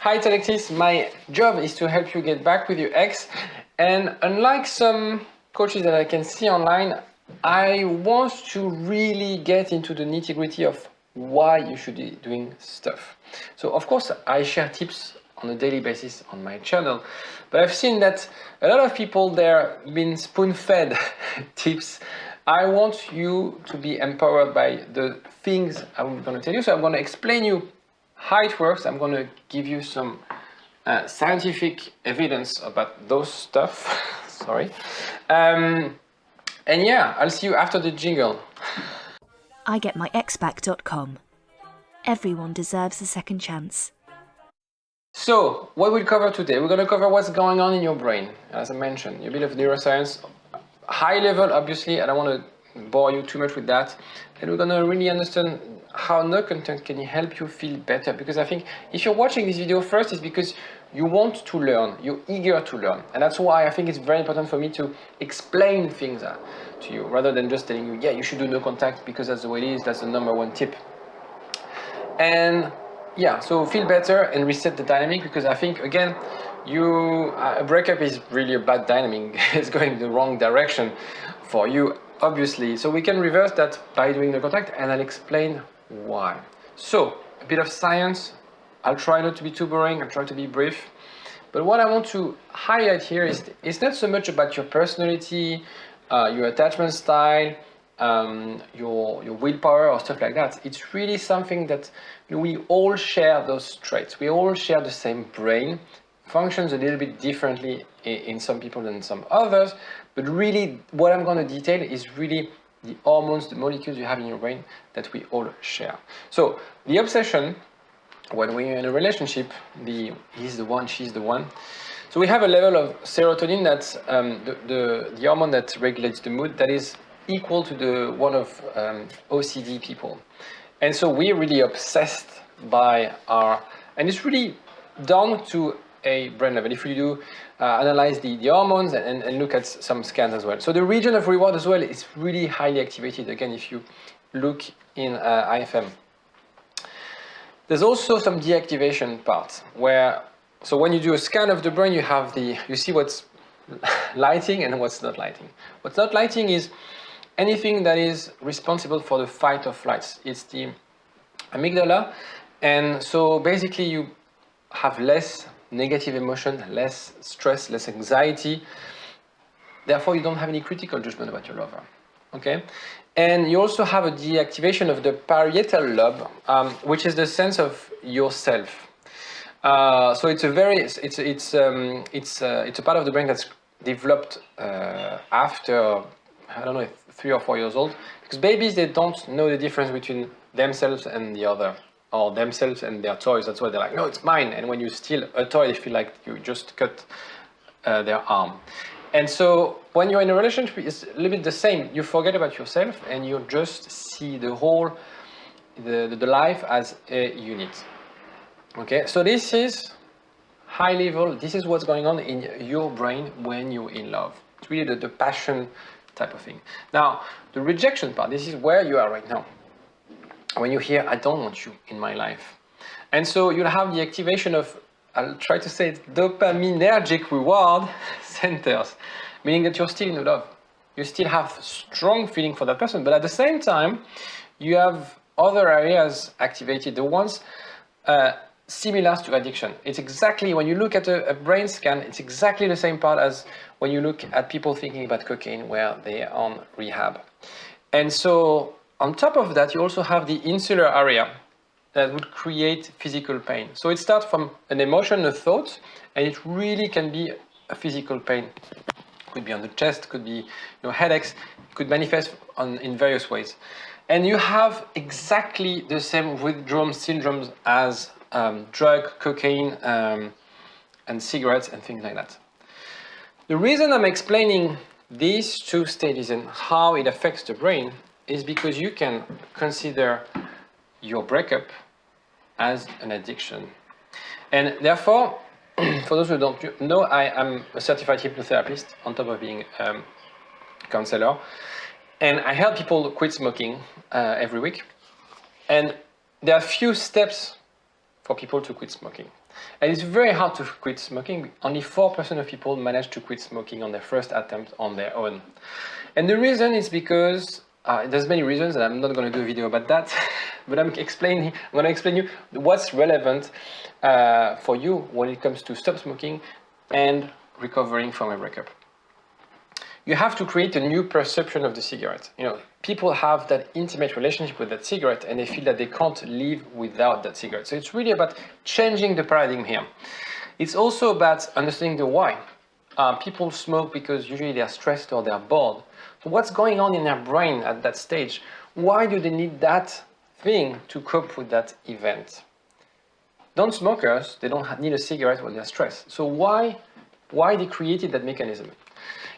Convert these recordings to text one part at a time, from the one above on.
Hi, it's Alexis. My job is to help you get back with your ex. And unlike some coaches that I can see online, I want to really get into the nitty-gritty of why you should be doing stuff. So of course, I share tips on a daily basis on my channel, but I've seen that a lot of people there been spoon-fed tips. I want you to be empowered by the things I'm going to tell you. So I'm going to explain you how it works. I'm going to give you some scientific evidence about those stuff. Sorry. And yeah, I'll see you after the jingle. igetmyexback.com. Everyone deserves a second chance. So, what we'll cover today, we're going to cover what's going on in your brain. As I mentioned, a bit of neuroscience, high level, obviously. I don't want to bore you too much with that. And we're going to really understand how no content can help you feel better. Because I think if you're watching this video first, it's because you want to learn, you're eager to learn. And that's why I think it's very important for me to explain things to you, rather than just telling you, yeah, you should do no contact because that's the way it is, that's the #1 tip. And yeah, so feel better and reset the dynamic, because I think, again, a breakup is really a bad dynamic. It's going the wrong direction for you, obviously. So we can reverse that by doing the contact, and I'll explain why. So a bit of science. I'll try not to be too boring. I'll try to be brief. But what I want to highlight here is it's not so much about your personality, your attachment style, your willpower or stuff like that. It's really something that we all share those traits. We all share the same brain. Functions a little bit differently in some people than some others, but really what I'm going to detail is really the hormones, the molecules you have in your brain that we all share. So the obsession, when we're in a relationship, he's the one, she's the one. So we have a level of serotonin that's the hormone that regulates the mood that is equal to the one of OCD people. And so we're really obsessed by and it's really down to a brain level. If you do analyze the hormones and look at some scans as well. So the region of reward as well is really highly activated, again, if you look in IFM. There's also some deactivation part so when you do a scan of the brain, you see what's lighting and what's not lighting. What's not lighting is anything that is responsible for the fight or flight. It's the amygdala, and so basically you have less negative emotion, less stress, less anxiety. Therefore, you don't have any critical judgment about your lover. Okay, and you also have a deactivation of the parietal lobe, which is the sense of yourself. So it's a part of the brain that's developed after, I don't know, 3 or 4 years old, because babies, they don't know the difference between themselves and the other, or themselves and their toys. That's why they're like, no, it's mine. And when you steal a toy, they feel like you just cut their arm. And so when you're in a relationship, it's a little bit the same. You forget about yourself and you just see the whole, the life as a unit. Okay, so this is high level. This is what's going on in your brain when you're in love. It's really the passion type of thing. Now, the rejection part, this is where you are right now. When you hear, I don't want you in my life. And so you'll have the activation of, I'll try to say it, dopaminergic reward centers, meaning that you're still in love. You still have strong feeling for that person, but at the same time, you have other areas activated, the ones similar to addiction. It's exactly, when you look at a brain scan, it's exactly the same part as when you look at people thinking about cocaine where they are on rehab. And so on top of that, you also have the insular area that would create physical pain. So it starts from an emotion, a thought, and it really can be a physical pain. It could be on the chest, could be headaches, it could manifest in various ways. And you have exactly the same withdrawal syndromes as drug, cocaine, and cigarettes and things like that. The reason I'm explaining these two stages and how it affects the brain is because you can consider your breakup as an addiction. And therefore, for those who don't know, I am a certified hypnotherapist on top of being a counselor. And I help people quit smoking every week. And there are few steps for people to quit smoking. And it's very hard to quit smoking. Only 4% of people manage to quit smoking on their first attempt on their own. And the reason is because there's many reasons, and I'm not going to do a video about that, but I'm going to explain you what's relevant for you when it comes to stop smoking and recovering from a breakup. You have to create a new perception of the cigarette. You know, people have that intimate relationship with that cigarette and they feel that they can't live without that cigarette. So it's really about changing the paradigm here. It's also about understanding the why. People smoke because usually they are stressed or they are bored. So what's going on in their brain at that stage? Why do they need that thing to cope with that event? Non-smokers, they don't need a cigarette when they're stressed. So why they created that mechanism?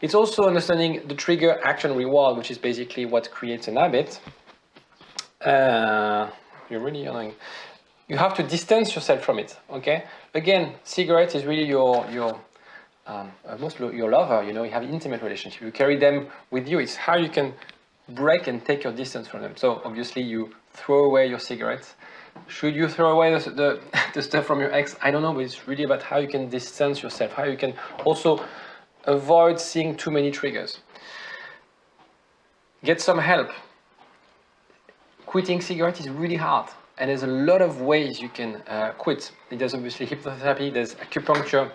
It's also understanding the trigger action reward, which is basically what creates an habit. You're really annoying. You have to distance yourself from it, okay? Again, cigarette is really your almost your lover, you know, you have an intimate relationship. You carry them with you. It's how you can break and take your distance from them. So obviously you throw away your cigarettes. Should you throw away the stuff from your ex? I don't know, but it's really about how you can distance yourself, how you can also avoid seeing too many triggers. Get some help. Quitting cigarettes is really hard, and there's a lot of ways you can quit. There's obviously hypnotherapy, there's acupuncture.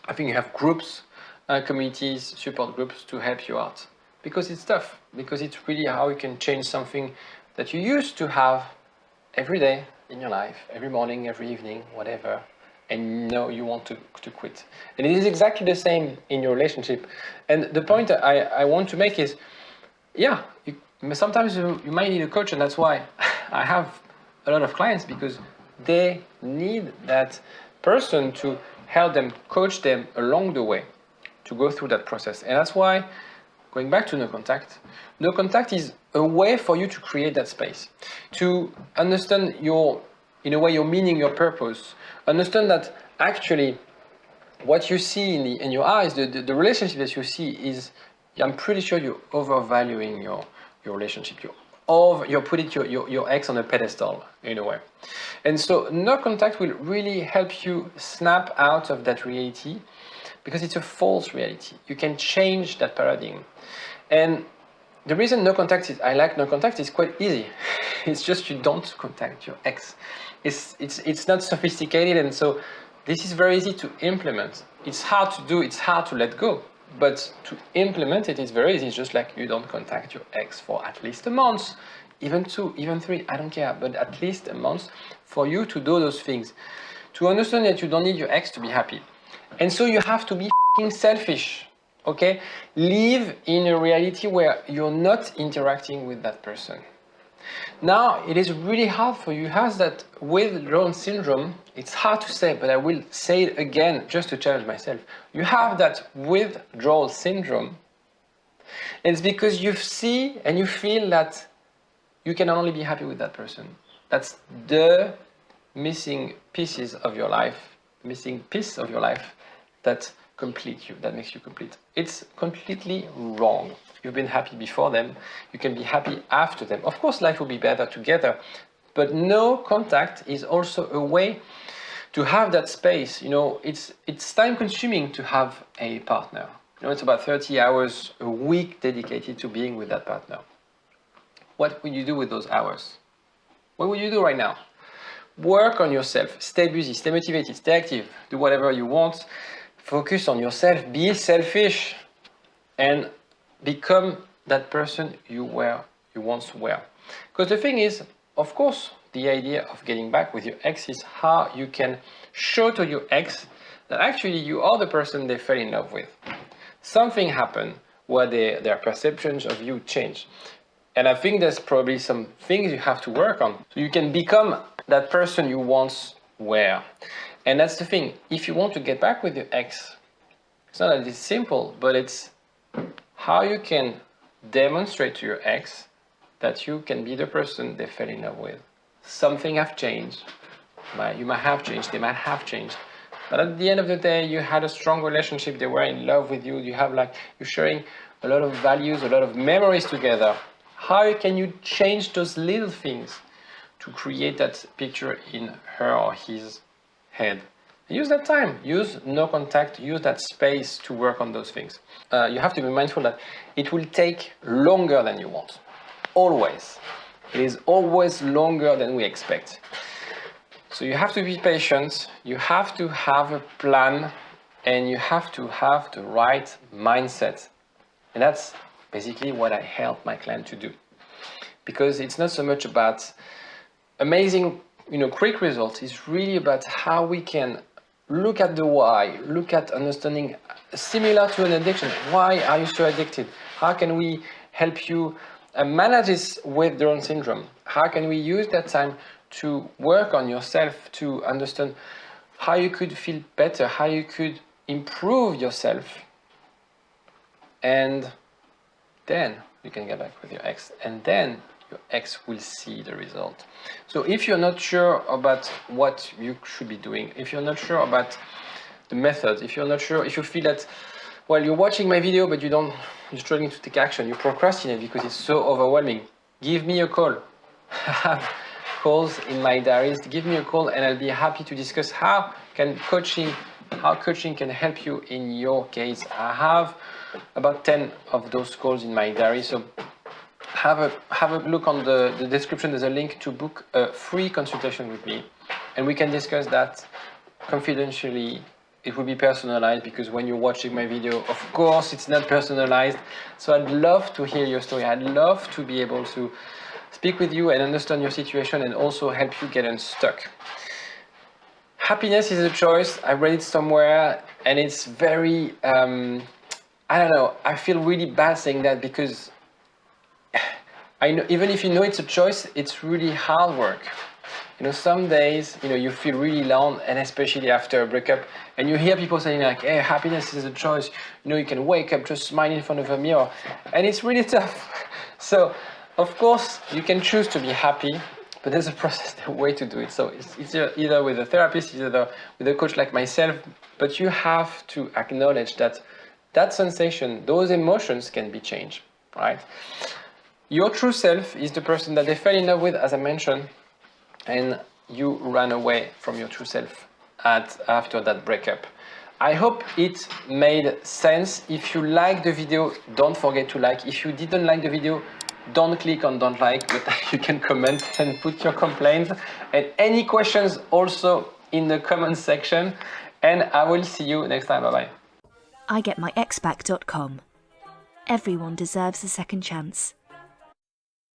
I think you have groups, communities, support groups to help you out. Because it's tough, because it's really how you can change something that you used to have every day in your life, every morning, every evening, whatever, and know you want to quit. And it is exactly the same in your relationship. And the point that I want to make is, yeah, sometimes you might need a coach, and that's why I have a lot of clients, because they need that person to help them, coach them along the way to go through that process. And that's why, going back to no contact is a way for you to create that space, to understand in a way, your meaning, your purpose. Understand that actually what you see in your eyes, the relationship that you see is, I'm pretty sure you're overvaluing your relationship. You're putting your ex on a pedestal in a way. And so no contact will really help you snap out of that reality, because it's a false reality. You can change that paradigm. And the reason I like no contact is quite easy. It's just you don't contact your ex. It's not sophisticated, and so this is very easy to implement. It's hard to do, it's hard to let go, but to implement it is very easy. It's just like you don't contact your ex for at least a month, even 2, even 3, I don't care, but at least a month for you to do those things, to understand that you don't need your ex to be happy. And so you have to be selfish, okay? Live in a reality where you're not interacting with that person. Now, it is really hard for you. You have that withdrawal syndrome. It's hard to say, but I will say it again just to challenge myself. You have that withdrawal syndrome. And it's because you see and you feel that you can only be happy with that person. That's the missing pieces of your life, missing piece of your life that complete you, that makes you complete. It's completely wrong. You've been happy before them. You can be happy after them. Of course, life will be better together, but no contact is also a way to have that space. You know, it's time consuming to have a partner. You know, it's about 30 hours a week dedicated to being with that partner. What will you do with those hours? What will you do right now? Work on yourself. Stay busy, stay motivated, stay active. Do whatever you want. Focus on yourself. Be selfish. And become that person you once were. Because the thing is, of course, the idea of getting back with your ex is how you can show to your ex that actually you are the person they fell in love with. Something happened where their perceptions of you change. And I think there's probably some things you have to work on so you can become that person you once were. And that's the thing. If you want to get back with your ex, it's not that it's simple, but it's how you can demonstrate to your ex that you can be the person they fell in love with. Something have changed. You might have changed, they might have changed. But at the end of the day, you had a strong relationship, they were in love with you, you're sharing a lot of values, a lot of memories together. How can you change those little things to create that picture in her or his head? use that time, use no contact, use that space to work on those things. You have to be mindful that it will take longer than you want. Always. It is always longer than we expect. So you have to be patient, you have to have a plan, and you have to have the right mindset. And that's basically what I help my client to do. Because it's not so much about amazing, quick results. It's really about how we can look at the why, look at understanding, similar to an addiction. Why are you so addicted? How can we help you manage this withdrawal syndrome? How can we use that time to work on yourself, to understand how you could feel better, how you could improve yourself, and then you can get back with your ex, and then your ex will see the result. So if you're not sure about what you should be doing, if you're not sure about the method, if you're not sure, if you feel that, well, you're watching my video, but you're struggling to take action, you procrastinate because it's so overwhelming, give me a call. I have calls in my diaries. Give me a call and I'll be happy to discuss how coaching can help you in your case. I have about 10 of those calls in my diary, so have a look on the description. There's a link to book a free consultation with me, and we can discuss that confidentially. It will be personalized, because when you're watching my video, of course, it's not personalized. So I'd love to hear your story. I'd love to be able to speak with you and understand your situation, and also help you get unstuck. Happiness is a choice. I read it somewhere, and it's very, I don't know, I feel really bad saying that, because I know, even if you know it's a choice, it's really hard work. Some days, you feel really down, and especially after a breakup, and you hear people saying like, hey, happiness is a choice. You can wake up just smiling in front of a mirror, and it's really tough. So, of course, you can choose to be happy, but there's a process, a way to do it. So it's either with a therapist, either with a coach like myself, but you have to acknowledge that sensation, those emotions can be changed, right? Your true self is the person that they fell in love with, as I mentioned, and you ran away from your true self after that breakup. I hope it made sense. If you liked the video, don't forget to like. If you didn't like the video, don't click on don't like, but you can comment and put your complaints and any questions also in the comment section. And I will see you next time. Bye-bye. I get my exback.com. Everyone deserves a second chance.